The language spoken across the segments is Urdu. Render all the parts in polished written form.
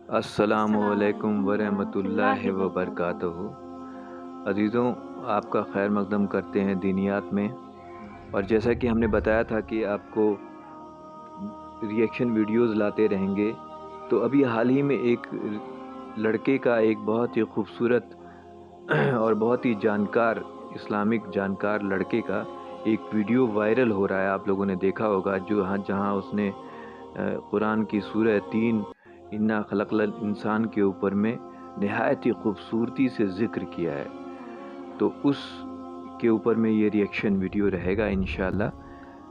السلام علیکم ورحمۃ اللہ وبرکاتہ۔ عزیزوں، آپ کا خیر مقدم کرتے ہیں دینیات میں، اور جیسا کہ ہم نے بتایا تھا کہ آپ کو ریئیکشن ویڈیوز لاتے رہیں گے، تو ابھی حال ہی میں ایک لڑکے کا ایک بہت ہی خوبصورت اور بہت ہی جانکار اسلامک جانکار لڑکے کا ایک ویڈیو وائرل ہو رہا ہے، آپ لوگوں نے دیکھا ہوگا، جہاں اس نے قرآن کی سورہ 3 انا خلقنا الانسان کے اوپر میں نہایت ہی خوبصورتی سے ذکر کیا ہے۔ تو اس کے اوپر میں یہ ریئیکشن ویڈیو رہے گا انشاءاللہ۔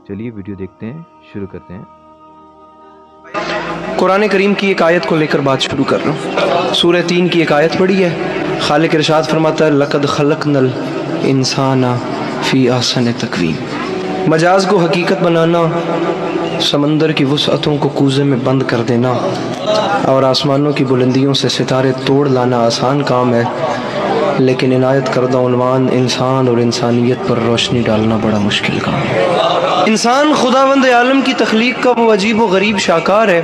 چلیے ویڈیو دیکھتے ہیں، شروع کرتے ہیں۔ قرآن کریم کی ایک آیت کو لے کر بات شروع کر رہا ہوں۔ سورہ 3 کی ایک آیت پڑھی ہے، خالق ارشاد فرماتا ہے لَقَدْ خَلَقْنَا الْإِنسَانَ فِي أَحْسَنِ تَقْوِيمٍ۔ مجاز کو حقیقت بنانا، سمندر کی وسعتوں کو کوزے میں بند کر دینا اور آسمانوں کی بلندیوں سے ستارے توڑ لانا آسان کام ہے، لیکن عنایت کردہ عنوان انسان اور انسانیت پر روشنی ڈالنا بڑا مشکل کام ہے۔ انسان خداوند عالم کی تخلیق کا وہ عجیب و غریب شاہکار ہے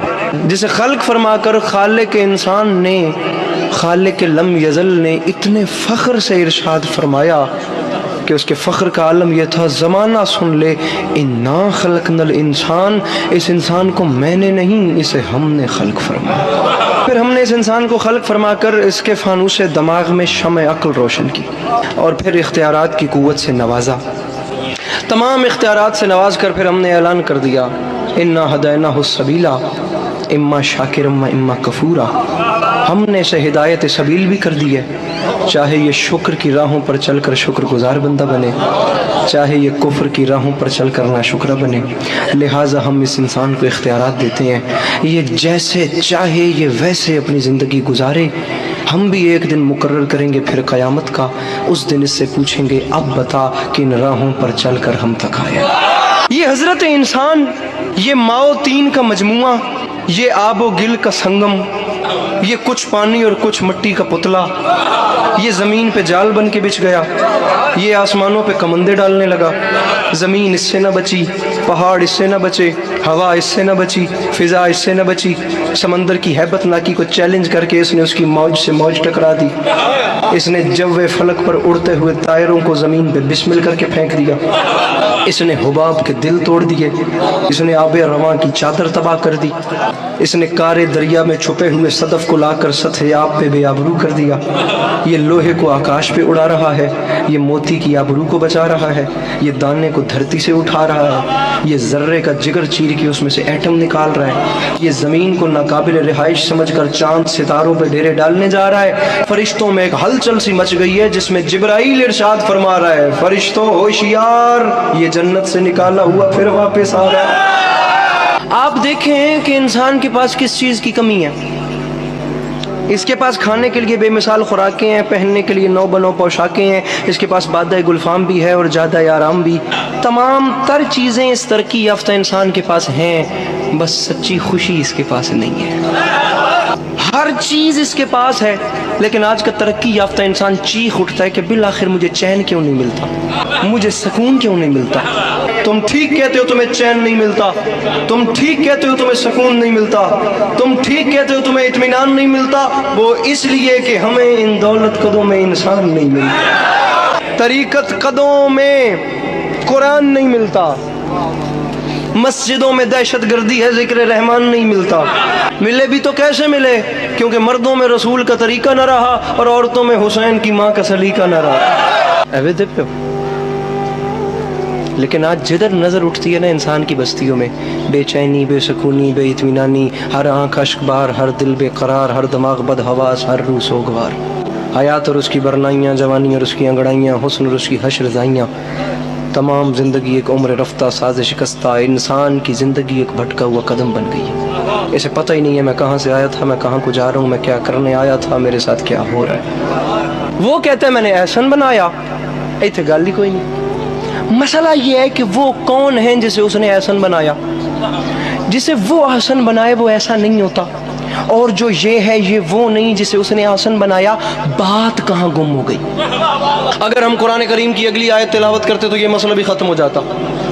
جسے خلق فرما کر خالق انسان نے، خالق لم یزل نے اتنے فخر سے ارشاد فرمایا کہ اس کے فخر کا عالم یہ تھا، زمانہ سن لے، انا خلقنا الانسان، اس انسان کو میں نے نہیں، اسے ہم نے خلق فرمایا۔ پھر ہم نے اس انسان کو خلق فرما کر اس کے فانوس دماغ میں شمع عقل روشن کی، اور پھر اختیارات کی قوت سے نوازا۔ تمام اختیارات سے نواز کر پھر ہم نے اعلان کر دیا انا ہدیناہ السبیل اما شاکرا و اما کفورا۔ ہم نے اسے ہدایت سبیل بھی کر دی ہے، چاہے یہ شکر کی راہوں پر چل کر شکر گزار بندہ بنے، چاہے یہ کفر کی راہوں پر چل کر ناشکرہ بنے۔ لہٰذا ہم اس انسان کو اختیارات دیتے ہیں، یہ جیسے چاہے یہ ویسے اپنی زندگی گزارے۔ ہم بھی ایک دن مقرر کریں گے پھر قیامت کا، اس دن اس سے پوچھیں گے اب بتا کن راہوں پر چل کر ہم تک آئے۔ یہ حضرت انسان، یہ ماؤ تین کا مجموعہ، یہ آب و گل کا سنگم، یہ کچھ پانی اور کچھ مٹی کا پتلا، یہ زمین پہ جال بن کے بچھ گیا، یہ آسمانوں پہ کمندے ڈالنے لگا، زمین اس سے نہ بچی، پہاڑ اس سے نہ بچے، ہوا اس سے نہ بچی، فضا اس سے نہ بچی، سمندر کی ہیبت ناکی کو چیلنج کر کے اس نے اس کی موج سے موج ٹکرا دی، اس نے جو فلک پر اڑتے ہوئے طائروں کو زمین پہ بسمل کر کے پھینک دیا، اس نے حباب کے دل توڑ دیے، اس نے آب رواں کی چادر تباہ کر دی، اس نے کارے دریا میں چھپے ہوئے صدف کو لا کر سطح آب پہ بے آبرو کر دیا، یہ لوہے کو آکاش پہ اڑا رہا ہے، یہ موتی کی آبرو کو بچا رہا ہے، یہ دانے کو دھرتی سے اٹھا رہا ہے، یہ ذرے کا جگر چیر کے اس میں سے ایٹم نکال رہا ہے، یہ زمین کو ناقابل رہائش سمجھ کر چاند ستاروں پہ ڈیرے ڈالنے جا رہا ہے۔ فرشتوں میں ایک ہلچل سی مچ گئی ہے جس میں جبرائیل ارشاد فرما رہا ہے فرشتوں ہوشیار، یہ جنت سے نکالا ہوا پھر واپس آ رہا ہے۔ آپ دیکھیں کہ انسان کے پاس کس چیز کی کمی ہے۔ اس کے پاس کھانے کے لیے بے مثال خوراکیں ہیں، پہننے کے لیے نو بنو پوشاکیں ہیں، اس کے پاس بادہ گلفام بھی ہے اور جادہ آرام بھی، تمام تر چیزیں اس ترقی یافتہ انسان کے پاس ہیں، بس سچی خوشی اس کے پاس نہیں ہے۔ ہر چیز اس کے پاس ہے، لیکن آج کا ترقی یافتہ انسان چیخ اٹھتا ہے کہ بالآخر مجھے چین کیوں نہیں ملتا، مجھے سکون کیوں نہیں ملتا۔ تم ٹھیک کہتے ہو تمہیں چین نہیں ملتا، تم ٹھیک کہتے ہو تمہیں سکون نہیں ملتا، تم ٹھیک کہتے ہو تمہیں اطمینان نہیں ملتا، وہ اس لیے کہ ہمیں ان دولت قدوں میں انسان نہیں ملتا، طریقت قدوں میں قرآن نہیں ملتا، مسجدوں میں دہشت گردی ہے، ذکر رحمان نہیں ملتا۔ ملے بھی تو کیسے ملے؟ کیونکہ مردوں میں رسول کا طریقہ نہ رہا اور عورتوں میں حسین کی ماں کا سلیقہ نہ رہا۔ لیکن آج جدھر نظر اٹھتی ہے نا انسان کی بستیوں میں، بے چینی، بے سکونی، بے اطمینانی، ہر آنکھ اشک بار، ہر دل بے قرار، ہر دماغ بد حواس، ہر روح سوگوار، حیات اور اس کی برنائیاں، جوانی اور اس کی انگڑائیاں، حسن اور اس کی حشر زائیاں، تمام زندگی ایک عمر رفتہ ساز شکستہ، انسان کی زندگی ایک بھٹکا ہوا قدم بن گئی ہے۔ اسے پتہ ہی نہیں ہے میں کہاں سے آیا تھا، میں کہاں کو جا رہا ہوں، میں کیا کرنے آیا تھا، میرے ساتھ کیا ہو رہا ہے۔ وہ کہتا ہے میں نے احسن بنایا، ایتھے گل ہی کوئی نہیں۔ مسئلہ یہ ہے کہ وہ کون ہیں جسے اس نے احسن بنایا؟ جسے وہ احسن بنائے وہ ایسا نہیں ہوتا۔ اور جو یہ ہے یہ وہ نہیں جسے اس نے آسن بنایا. بات کہاں گم ہو گئی؟ اگر ہم قرآن کریم کی اگلی آیت تلاوت کرتے تو یہ مسئلہ بھی ختم ہو جاتا.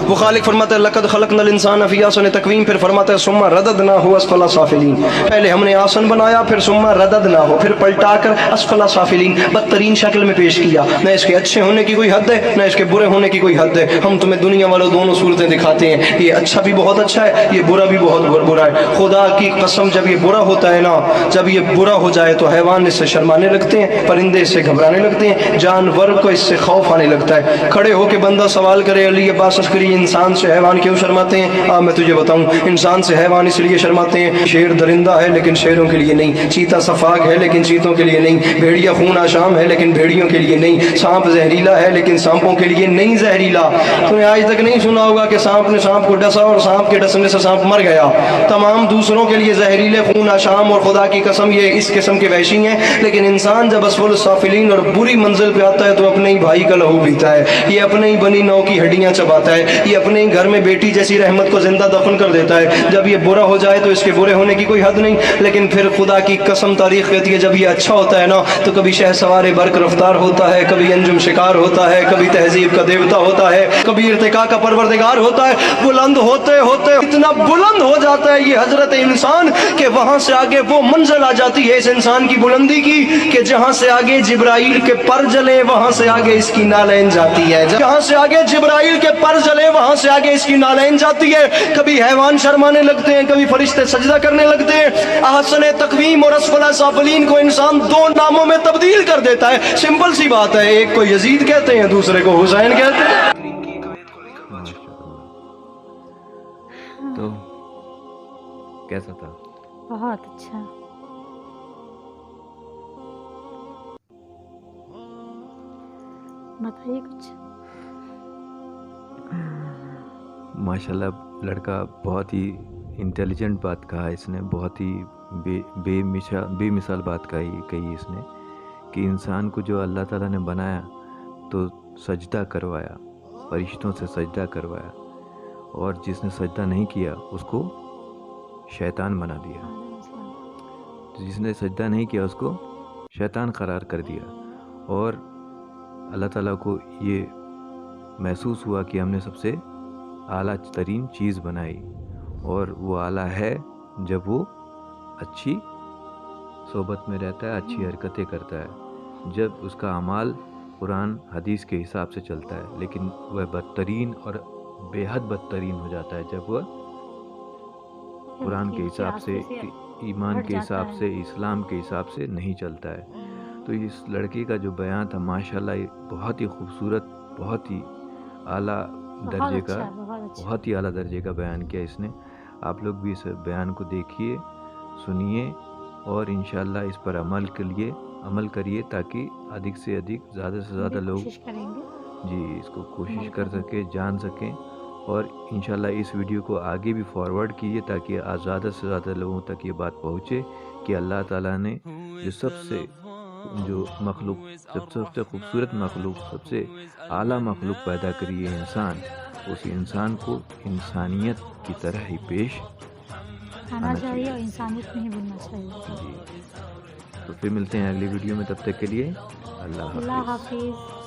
وہ خالق فرماتا ہے لقد خلقنا الانسان فی احسن تقویم، پھر فرماتا ہے ثم رددناہ اسفل سافلین. پہلے ہم نے آسن بنایا، پھر ثم رددناہ، پھر پلٹا کر اسفل سافلین، بدترین شکل میں پیش کیا. نہ اس کے اچھے ہونے کی کوئی حد ہے، نہ اس کے برے ہونے کی کوئی حد ہے. ہم تمہیں دنیا والوں دونوں صورتیں دکھاتے ہیں، یہ اچھا بھی بہت اچھا ہے، یہ برا بھی بہت برا ہے. خدا کی قسم جب یہ برا ہوتا ہے نا، جب یہ برا ہو جائے تو حیوان اس سے شرمانے لگتے ہیں، پرندے اس سے گھبرانے لگتے ہیں، جانور کو اس سے خوف آنے لگتا ہے. کھڑے ہو کے بندہ سوال کرے علی عباس عسکری انسان سے حیوان کیوں شرماتے ہیں؟ میں تجھے بتاؤں. انسان سے حیوان اس لیے شرماتے ہیں، شیر درندہ ہے لیکن شیروں کے لیے نہیں، چیتا صفاق ہے لیکن چیتوں کے لیے نہیں، بھیڑیا خون آشام ہے لیکن بھیڑیوں کے لیے نہیں، سانپ زہریلا ہے لیکن سانپوں کے لیے نہیں زہریلا. تو نے آج تک نہیں سنا ہوگا کہ سانپ نے سانپ کو ڈسا اور سانپ کے ڈسنے سے سانپ مر گیا. تمام دوسروں کے لیے زہریلے، خون آشام، اور خدا کی قسم یہ اس قسم کے وحشی ہیں. لیکن انسان جب اسفل السافلین اور بری منزل پہ آتا ہے تو اپنے ہی بھائی کا لہو پیتا ہے، یہ اپنے ہی بنی نو کی ہڈیاں چباتا ہے، یہ اپنے ہی گھر میں بیٹی جیسی رحمت کو زندہ دفن کر دیتا ہے. جب یہ برا ہو جائے تو اس کے برے ہونے کی کوئی حد نہیں. لیکن پھر خدا کی قسم تاریخ کہتی ہے جب یہ اچھا ہوتا ہے نا تو کبھی شہ سوار برق رفتار ہوتا ہے، کبھی انجم شکار ہوتا ہے، کبھی تہذیب کا دیوتا ہوتا ہے، کبھی ارتقاء کا پروردگار ہوتا ہے. بلند ہوتے ہوتے اتنا بلند ہو جاتا ہے یہ حضرت انسان کہ وہاں سے آگے وہ منزل آ جاتی ہے اس انسان کی بلندی کی کہ جہاں سے آگے جبرائیل کے پر جلے وہاں سے آگے اس کی نالین جاتی ہے. جہاں سے آگے جبرائیل کے پر جلے وہاں سے آگے اس کی نالین جاتی ہے. کبھی حیوان شرمانے لگتے ہیں، کبھی فرشتے سجدہ کرنے لگتے ہیں. احسن تقویم اور اسفل سافلین کو انسان دو ناموں میں تبدیل کر دیتا ہے. سمپل سی بات ہے، ایک کو یزید کہتے ہیں، دوسرے کو حسین کہتے ہیں. تو کیسا تھا؟ بہت اچھا. بتائیے کچھ. ماشاءاللہ لڑکا بہت ہی انٹیلیجنٹ بات کہا اس نے، بہت ہی بے مثال بات کہی اس نے کہ انسان کو جو اللہ تعالیٰ نے بنایا تو سجدہ کروایا، فرشتوں سے سجدہ کروایا، اور جس نے سجدہ نہیں کیا اس کو شیطان بنا دیا. جس نے سجدہ نہیں کیا اس کو شیطان قرار کر دیا. اور اللہ تعالیٰ کو یہ محسوس ہوا کہ ہم نے سب سے اعلیٰ ترین چیز بنائی، اور وہ اعلیٰ ہے جب وہ اچھی صحبت میں رہتا ہے، اچھی حرکتیں کرتا ہے، جب اس کا اعمال قرآن حدیث کے حساب سے چلتا ہے. لیکن وہ بدترین اور بے حد بدترین ہو جاتا ہے جب وہ قرآن کے حساب سے، ایمان کے حساب سے، اسلام کے حساب سے نہیں چلتا ہے. تو اس لڑکے کا جو بیان تھا ماشاءاللہ بہت ہی خوبصورت، بہت ہی اعلیٰ درجے کا، بہت ہی اعلیٰ درجے کا بیان کیا اس نے. آپ لوگ بھی اس بیان کو دیکھیے، سنیے، اور انشاءاللہ اس پر عمل کریے تاکہ ادھک سے ادھک، زیادہ سے زیادہ لوگ جی اس کو کوشش کر سکیں، جان سکیں. اور انشاءاللہ اس ویڈیو کو آگے بھی فارورڈ کیجیے تاکہ زیادہ سے زیادہ لوگوں تک یہ بات پہنچے کہ اللہ تعالیٰ نے جو مخلوق، سب سے خوبصورت مخلوق، سب سے اعلیٰ مخلوق پیدا کری ہے انسان، اس انسان کو انسانیت کی طرح ہی پیش آنا چاہیے اور انسانیت نہیں بھولنا چاہیے. جی تو پھر ملتے ہیں اگلی ویڈیو میں، تب تک کے لیے اللہ حافظ.